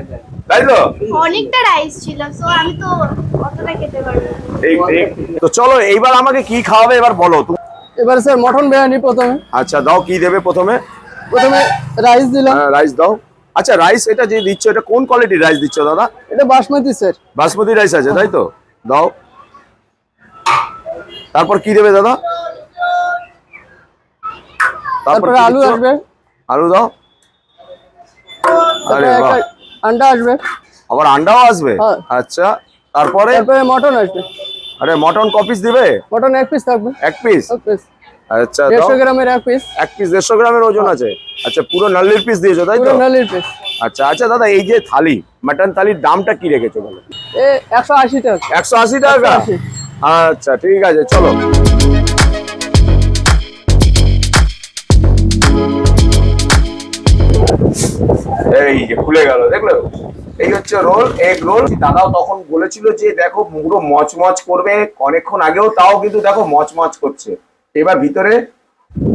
[SPEAKER 1] তাই তো?
[SPEAKER 4] অনেকটা রাইস ছিল, সো আমি তো অতটা খেতে পারবো না।
[SPEAKER 1] ঠিক ঠিক। তো চলো এইবার আমাকে কি খাওয়াবে এবার বলো তুমি।
[SPEAKER 2] এবার স্যার মটন বিরিয়ানি প্রথমে
[SPEAKER 1] আচ্ছা দাও, কি দেবে প্রথমে?
[SPEAKER 2] প্রথমে রাইস দিলাম।
[SPEAKER 1] রাইস দাও। আচ্ছা, রাইস এটা যে দিচ্ছ, এটা কোন কোয়ালিটির রাইস দিচ্ছ দাদা?
[SPEAKER 2] এটা বাসমতি স্যার।
[SPEAKER 1] বাসমতি রাইস আছে, তাই তো? দাও। তারপর কি দেবে দাদা?
[SPEAKER 2] তারপরে
[SPEAKER 1] কি
[SPEAKER 2] আলু
[SPEAKER 1] দিচ্ছ?
[SPEAKER 2] আসবে,
[SPEAKER 1] আলু দাও। আরে
[SPEAKER 2] তারপরে
[SPEAKER 1] বাহ,
[SPEAKER 2] একটা আন্ডা আসবে,
[SPEAKER 1] আবার আন্ডাও আসবে?
[SPEAKER 2] হ্যাঁ।
[SPEAKER 1] আচ্ছা, তারপরে?
[SPEAKER 2] তারপরে মটন আসবে।
[SPEAKER 1] আরে মটন ক পিস দিবে?
[SPEAKER 2] মটন এক পিস থাকবে,
[SPEAKER 1] এক পিস?
[SPEAKER 2] এক পিস
[SPEAKER 1] আচ্ছা দাও।
[SPEAKER 2] 150 গ্রামের এক পিস,
[SPEAKER 1] এক পিস 150 গ্রামের ওজন আছে। আচ্ছা, পুরো নাল্লির পিস দিয়েছো, তাই তো?
[SPEAKER 2] পুরো নালির পিস।
[SPEAKER 1] আচ্ছা আচ্ছা দাদা, এই যে থালি, মাটন থালির দামটা কি রেখেছো বলো?
[SPEAKER 2] এ 180 টাকা।
[SPEAKER 1] 180 টাকা?
[SPEAKER 2] 180।
[SPEAKER 1] আচ্ছা ঠিক আছে, চলো। এই যে খুলে গেল, দেখলো? এই হচ্ছে রোল, এগ রোল। দাদাও তখন বলেছিল যে দেখো পুরো মচমচ করবে, অনেকক্ষণ আগেও, তাও কিন্তু দেখো মচমচ করছে। এবার ভিতরে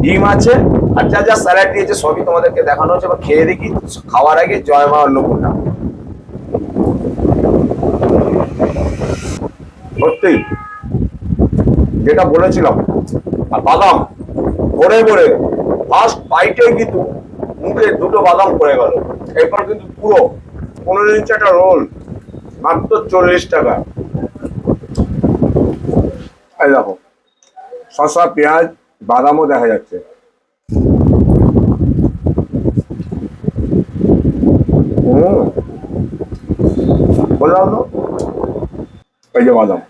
[SPEAKER 1] ডিম আছে, আর যা যা স্যালাড দিয়েছে সবই তোমাদেরকে দেখানো হচ্ছে। এবার খেয়ে দেখি, খাওয়ার আগে জয় মা অন্নপূর্ণা। সত্যি যেটা বলেছিলাম, আর বাদাম ভরে ভরে, ফার্স্ট বাইটে কিন্তু মুখে দুটো বাদাম পড়ে গেল। এরপর কিন্তু পুরো 15 ইঞ্চি একটা রোল, মাত্র 40 টাকা। এই দেখো, শসা, পেঁয়াজ, বাদামও দেখা যাচ্ছে। বললাম তো, এই যে বাদাম।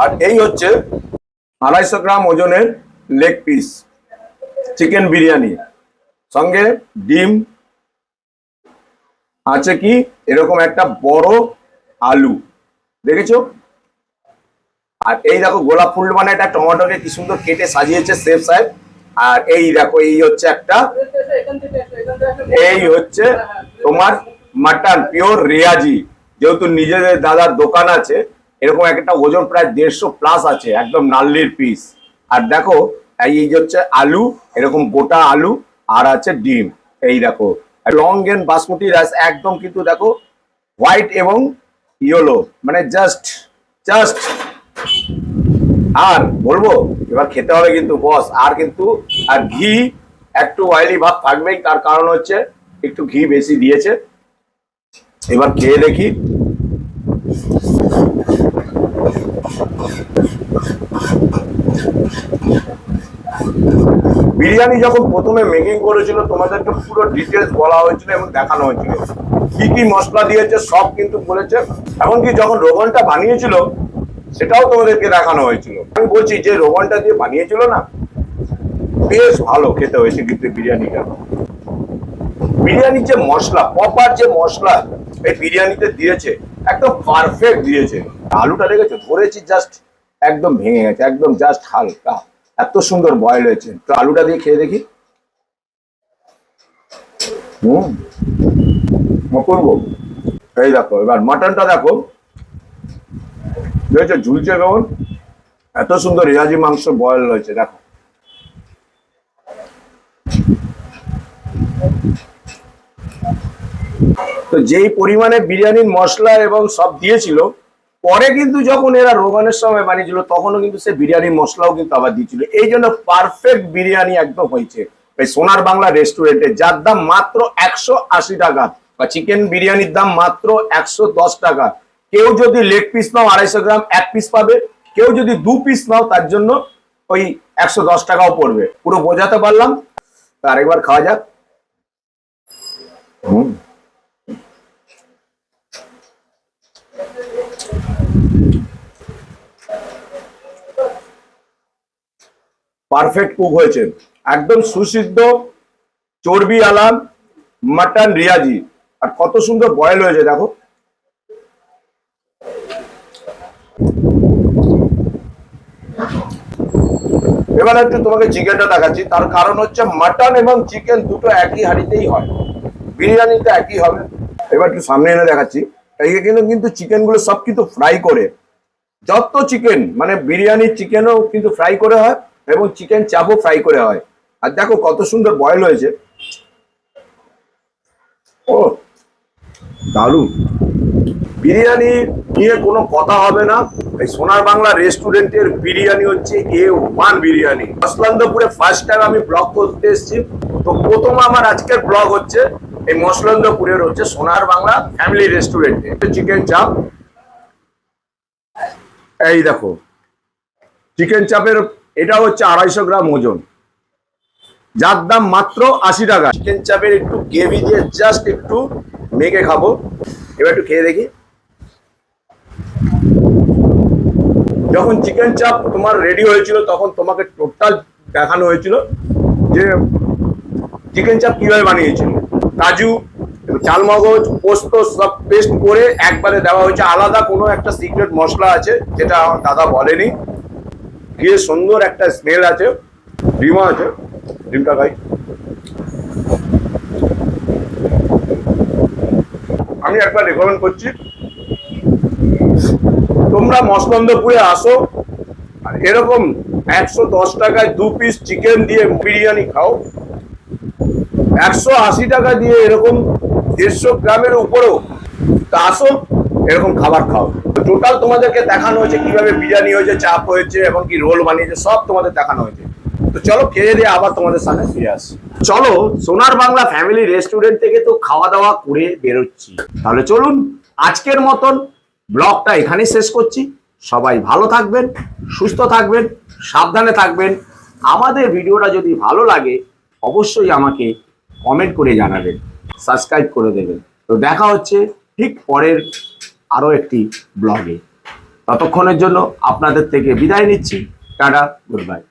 [SPEAKER 1] আর এই হচ্ছে 250 গ্রাম ওজনের লেগ পিস চিকেন বিরিয়ানি, সঙ্গে ডিম আছে, কি এরকম একটা বড় আলু দেখেছো। আর এই দেখো গোলাপ ফুল মানে একটা টমেটোকে কি সুন্দর কেটে সাজিয়েছে শেফ সাহেব। আর এই দেখো এই হচ্ছে একটা, এই হচ্ছে তোমার মাটন পিওর রিয়াজি, যেহেতু নিজেদের দাদার দোকান আছে, এরকম একটা ওজন প্রায় 150 প্লাস আছে, একদম নাল্লির পিস। আর দেখো এই হচ্ছে আলু, এরকম গোটা আলু, আর আছে ডিম। এই দেখো লং গেন বাসমতি রাইস, একদম কিন্তু দেখো হোয়াইট এবং ইয়েলো, মানে জাস্ট জাস্ট। আর বলবো এবার খেতে হবে কিন্তু বস, আর কিন্তু আর ঘি একটু অয়েলি ভাব থাকবেই, তার কারণ হচ্ছে একটু ঘি বেশি দিয়েছে। এবার খেয়ে দেখি। বিরিয়ানি যখন প্রথমে মেকিং করেছিল তোমাদেরকে পুরো ডিটেলস বলা হয়েছিল এবং দেখানো হয়েছিল কি কি মশলা দিয়েছে, সব কিন্তু বলেছে। এমনকি যখন রোগনটা বানিয়েছিল সেটাও তোমাদেরকে দেখানো হয়েছিল। আমি বলছি যে রোগনটা দিয়ে বানিয়েছিল না, বেশ ভালো খেতে হয়েছে কিন্তু বিরিয়ানিটা। বিরিয়ানির যে মশলা, প্রপার যে মশলা এই বিরিয়ানিতে দিয়েছে, একদম পারফেক্ট দিয়েছে। আলুটা দেখেছো ধরেছি, জাস্ট একদম ভেঙে গেছে, একদম জাস্ট হালকা, এত সুন্দর বয়েল হয়েছে। তো আলুটা দিয়ে খেয়ে দেখি। অপূর্ব। এই দেখো এবার মাটনটা দেখো, দেখেছো ঝুলছে কেমন, এত সুন্দর রিয়াজি মাংস বয়েল হয়েছে দেখো। তো যেই পরিমাণে বিরিয়ানির মশলা এবং সব দিয়েছিল, পরে কিন্তু যখন এরা রোগানের সময় বানিয়েছিল তখনও কিন্তু সে বিরিয়ানির মশলাও কিন্তু আবার দিয়েছিল। এই জন্য পারফেক্ট বিরিয়ানি একদম হয়েছে এই সোনার বাংলা রেস্টুরেন্টে, যার দাম মাত্র 180 টাকা, বা চিকেন বিরিয়ানির দাম মাত্র 110 টাকা। কেউ যদি লেগ পিস নাও 250 গ্রাম 1 পিস পাবে, কেউ যদি 2 পিস নাও তার জন্য ওই 110 টাকাও পড়বে। পুরো বোঝাতে পারলাম? আরেকবার খাওয়া যাক। পারফেক্ট কুক হয়েছে, একদম সুসিদ্ধ চর্বি আলাম মাটন রিয়াজি, আর কত সুন্দর বয়েল হয়েছে দেখো। এবার একটু তোমাকে চিকেনটা দেখাচ্ছি, তার কারণ হচ্ছে মাটন এবং চিকেন দুটো একই হাঁড়িতেই হয়, বিরিয়ানিটা একই হবে। এবার একটু সামনে এনে দেখাচ্ছি। এইখানে কিন্তু চিকেন গুলো সব কিন্তু ফ্রাই করে, যত চিকেন মানে বিরিয়ানির চিকেনও কিন্তু ফ্রাই করে হয় এবং চিকেন চাপও ফ্রাই করে হয়। আর দেখো কত সুন্দর বয়েল হয়েছে, ও দারুণ। বিরিয়ানি নিয়ে কোনো কথা হবে না, এই সোনার বাংলা রেস্টুরেন্টের বিরিয়ানি হচ্ছে A1 বিরিয়ানি। মসলন্দপুরে ফার্স্ট টাইম আমি ব্লগ করতে এসেছি, তো প্রথম আমার আজকের ব্লগ হচ্ছে এই মসলন্দপুরের হচ্ছে সোনার বাংলা ফ্যামিলি রেস্টুরেন্টে। চিকেন চাপ, এই দেখো চিকেন চাপের এটা হচ্ছে 250 গ্রাম ওজন, যার দাম মাত্র 80 টাকা। চিকেন চাপের একটু গ্রেভি দিয়ে জাস্ট একটু মেখে খাবো। এবার একটু খেয়ে দেখি। যখন চিকেন চাপ তোমার রেডি হয়েছিল তখন তোমাকে টোটাল দেখানো হয়েছিল যে চিকেন চাপ কিভাবে বানিয়েছিল। কাজু, চালমগজ, পোস্ত সব পেস্ট করে একবারে দেওয়া হয়েছে, আলাদা কোনো একটা সিক্রেট মশলা আছে যেটা আমার দাদা বলেনি। কি সুন্দর একটা স্মেল আছে, ডিমও আছে, ডিমটা খাই। আমি একবার রেকমেন্ড করছি তোমরা মসলন্দপুরে আসো আর এরকম 110 টাকায় 2 পিস চিকেন দিয়ে বিরিয়ানি খাও, 180 টাকা দিয়ে এরকম 150 গ্রামের উপরেও তা আসো এরকম খাবার খাও। টোটাল তোমাদেরকে দেখানো হয়েছে কিভাবে বিরিয়ানি হয়েছে, চাপ হয়েছে এবং কি রোল বানিয়েছে, সব তোমাদের দেখানো হয়েছে। তো চলো খেয়ে দিয়ে আবার তোমাদের সামনে ফিরে আসি। চলো সোনার বাংলা ফ্যামিলি রেস্টুরেন্ট থেকে তো খাওয়া দাওয়া করে বেরোচ্ছি, তাহলে চলুন আজকের মতন ব্লগটা এখানেই শেষ করছি। সবাই ভালো থাকবেন, সুস্থ থাকবেন, সাবধানে থাকবেন। আমাদের ভিডিওটা যদি ভালো লাগে অবশ্যই আমাকে কমেন্ট করে জানাবেন, সাবস্ক্রাইব করে দেবেন। তো দেখা হচ্ছে ঠিক পরের আরো একটি ব্লগে। ততক্ষণের জন্য আপনাদের থেকে বিদায় নিচ্ছি। Tata, good bye.